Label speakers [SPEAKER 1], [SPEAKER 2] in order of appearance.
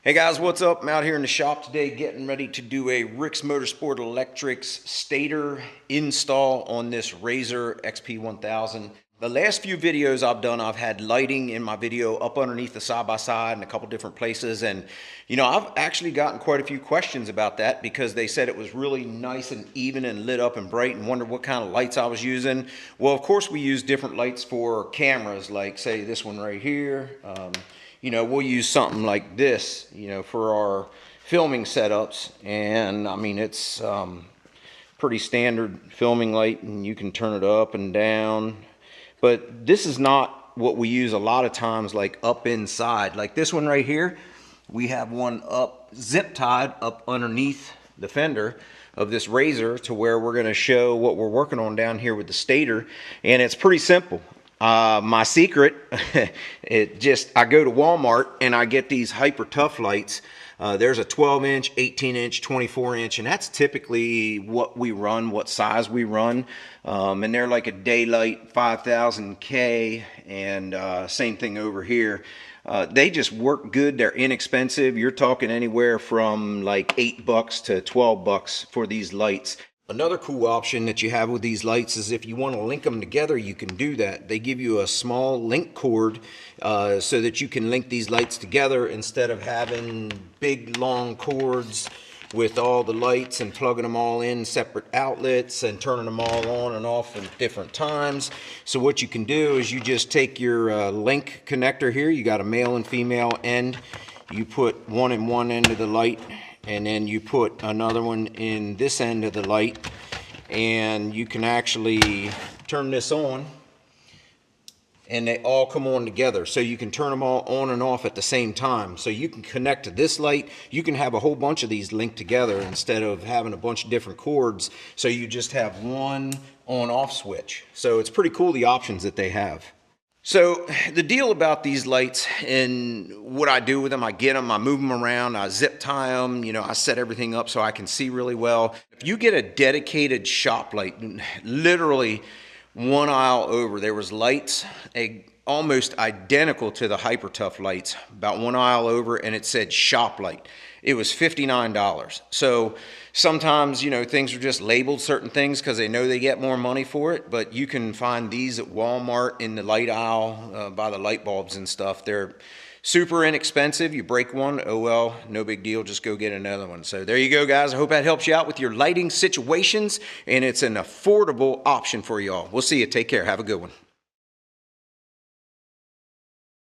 [SPEAKER 1] Hey guys, what's up? I'm out here in the shop today getting ready to do a Rick's Motorsport Electrics stator install on this Razor XP1000. The last few videos I've done, I've had lighting in my video up underneath the side-by-side in a couple different places, and I've actually gotten quite a few questions about that because they said it was really nice and even and lit up and bright and wondered what kind of lights I was using. Well, of course we use different lights for cameras, like say this one right here. We'll use something like this, for our filming setups. And I mean, it's pretty standard filming light, and you can turn it up and down. But this is not what we use a lot of times, like up inside. Like this one right here, we have one up zip tied up underneath the fender of this Razor to where we're going to show what we're working on down here with the stator. And it's pretty simple. My secret, I go to Walmart and I get these Hyper Tough lights. There's a 12-inch, 18-inch, 24-inch, and that's typically what we run, what size we run. And they're like a daylight 5000K, and same thing over here. They just work good. They're inexpensive. You're talking anywhere from like $8 to $12 for these lights. Another cool option that you have with these lights is if you want to link them together, you can do that. They give you a small link cord so that you can link these lights together instead of having big long cords with all the lights and plugging them all in separate outlets and turning them all on and off at different times. So what you can do is you just take your link connector here. You got a male and female end. You put one in one end of the light, and then you put another one in this end of the light, and you can actually turn this on and they all come on together. So you can turn them all on and off at the same time. So you can connect to this light. You can have a whole bunch of these linked together instead of having a bunch of different cords. So you just have one on-off switch. So it's pretty cool, the options that they have. So the deal about these lights and what I do with them, I get them, I move them around, I zip tie them, I set everything up so I can see really well. If you get a dedicated shop light, literally one aisle over, there was lights almost identical to the Hyper Tough lights, about one aisle over, and it said shop light. It was $59. So sometimes, things are just labeled certain things because they know they get more money for it, but you can find these at Walmart in the light aisle by the light bulbs and stuff. They're super inexpensive. You break one, oh well, no big deal, just go get another one. So there you go, guys. I hope that helps you out with your lighting situations, and it's an affordable option for you all. We'll see you. Take care. Have a good one.